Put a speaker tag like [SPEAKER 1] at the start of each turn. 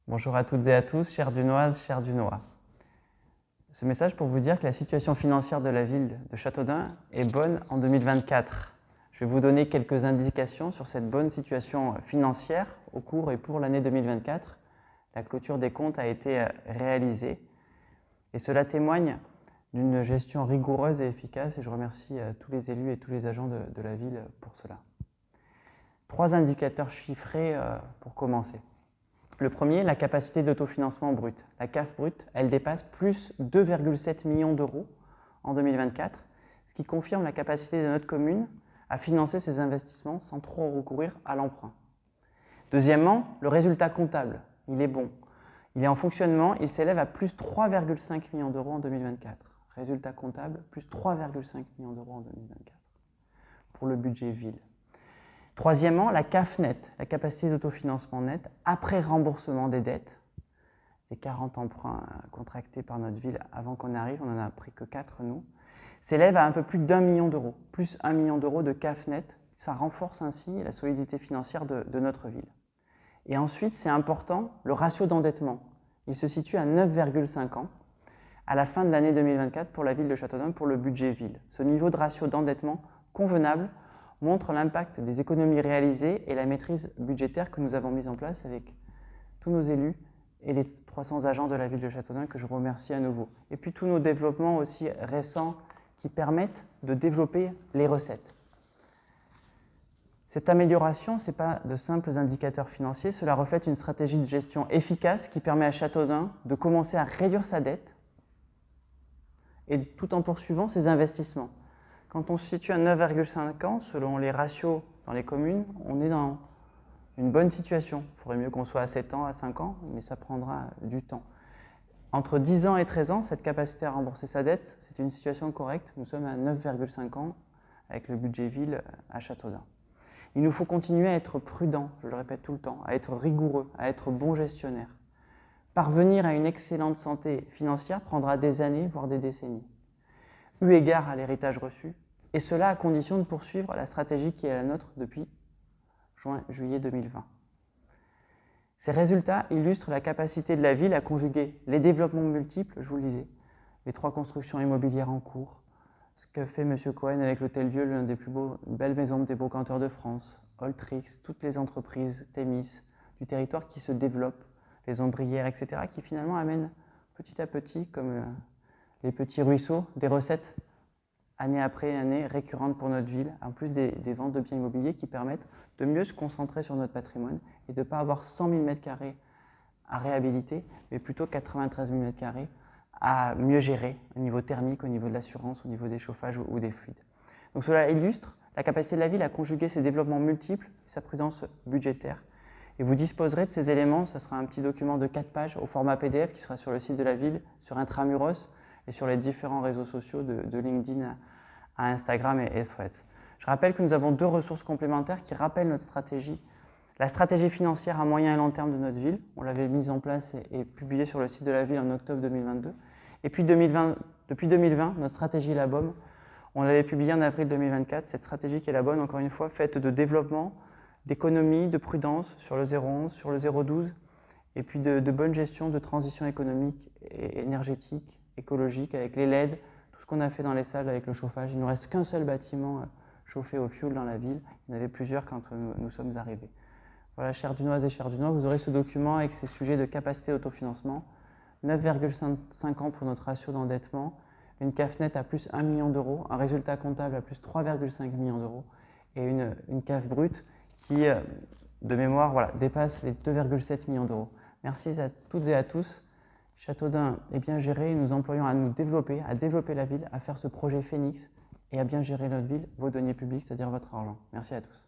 [SPEAKER 1] Bonjour à toutes et à tous, chères Dunoises, chers Dunois. Ce message pour vous dire que la situation financière de la ville de Châteaudun est bonne en 2024. Je vais vous donner quelques indications sur cette bonne situation financière au cours et pour l'année 2024. La clôture des comptes a été réalisée et cela témoigne d'une gestion rigoureuse et efficace et je remercie tous les élus et tous les agents de la ville pour cela. 3 indicateurs chiffrés pour commencer. Le premier, la capacité d'autofinancement brut. La CAF brute, elle dépasse plus 2,7 millions d'euros en 2024, ce qui confirme la capacité de notre commune à financer ses investissements sans trop recourir à l'emprunt. Deuxièmement, le résultat comptable, il est bon. Il est en fonctionnement, il s'élève à plus 3,5 millions d'euros en 2024. Résultat comptable, plus 3,5 millions d'euros en 2024 pour le budget ville. Troisièmement, la CAF net, la capacité d'autofinancement net, après remboursement des dettes, des 40 emprunts contractés par notre ville avant qu'on arrive, on n'en a pris que 4 nous, s'élève à un peu plus d'1 million d'euros, plus 1 million d'euros de CAF net. Ça renforce ainsi la solidité financière de notre ville. Et ensuite, c'est important, le ratio d'endettement. Il se situe à 9,5 ans à la fin de l'année 2024 pour la ville de Châteaudun pour le budget ville. Ce niveau de ratio d'endettement convenable montre l'impact des économies réalisées et la maîtrise budgétaire que nous avons mise en place avec tous nos élus et les 300 agents de la ville de Châteaudun que je remercie à nouveau. Et puis tous nos développements aussi récents qui permettent de développer les recettes. Cette amélioration, ce n'est pas de simples indicateurs financiers, cela reflète une stratégie de gestion efficace qui permet à Châteaudun de commencer à réduire sa dette et tout en poursuivant ses investissements. Quand on se situe à 9,5 ans, selon les ratios dans les communes, on est dans une bonne situation. Il faudrait mieux qu'on soit à 7 ans, à 5 ans, mais ça prendra du temps. Entre 10 ans et 13 ans, cette capacité à rembourser sa dette, c'est une situation correcte. Nous sommes à 9,5 ans avec le budget ville à Châteaudun. Il nous faut continuer à être prudents, je le répète tout le temps, à être rigoureux, à être bons gestionnaires. Parvenir à une excellente santé financière prendra des années, voire des décennies, eu égard à l'héritage reçu, et cela à condition de poursuivre la stratégie qui est la nôtre depuis juin-juillet 2020. Ces résultats illustrent la capacité de la ville à conjuguer les développements multiples, je vous le disais, les 3 constructions immobilières en cours, ce que fait M. Cohen avec l'Hôtel-Dieu, l'une des plus belles maisons des brocanteurs de France, Oltrix, toutes les entreprises, Thémis, du territoire qui se développent, les ombrières, etc., qui finalement amènent petit à petit, comme les petits ruisseaux, des recettes année après année récurrentes pour notre ville, en plus des ventes de biens immobiliers qui permettent de mieux se concentrer sur notre patrimoine et de ne pas avoir 100 000 m² à réhabiliter, mais plutôt 93 000 m² à mieux gérer au niveau thermique, au niveau de l'assurance, au niveau des chauffages ou des fluides. Donc cela illustre la capacité de la ville à conjuguer ses développements multiples et sa prudence budgétaire. Et vous disposerez de ces éléments, ce sera un petit document de 4 pages au format PDF qui sera sur le site de la ville, sur Intramuros et sur les différents réseaux sociaux de LinkedIn à Instagram et Threads. Je rappelle que nous avons 2 ressources complémentaires qui rappellent notre stratégie. La stratégie financière à moyen et long terme de notre ville, on l'avait mise en place et publiée sur le site de la ville en octobre 2022. Et puis depuis 2020, notre stratégie La Baume, on l'avait publiée en avril 2024. Cette stratégie qui est la bonne, encore une fois, faite de développement, d'économie, de prudence sur le 0,11, sur le 0,12, et puis de bonne gestion de transition économique et énergétique, écologique, avec les LED, tout ce qu'on a fait dans les salles avec le chauffage. Il ne nous reste qu'un seul bâtiment chauffé au fioul dans la ville. Il y en avait plusieurs quand nous sommes arrivés. Voilà, chers Dunoises et chers Dunois, vous aurez ce document avec ces sujets de capacité d'autofinancement, 9,5 ans pour notre ratio d'endettement, une CAF net à plus 1 million d'euros, un résultat comptable à plus 3,5 millions d'euros et une CAF brute qui, de mémoire, voilà, dépasse les 2,7 millions d'euros. Merci à toutes et à tous. Châteaudun est bien géré et nous employons à nous développer, à développer la ville, à faire ce projet Phoenix et à bien gérer notre ville, vos deniers publics, c'est-à-dire votre argent. Merci à tous.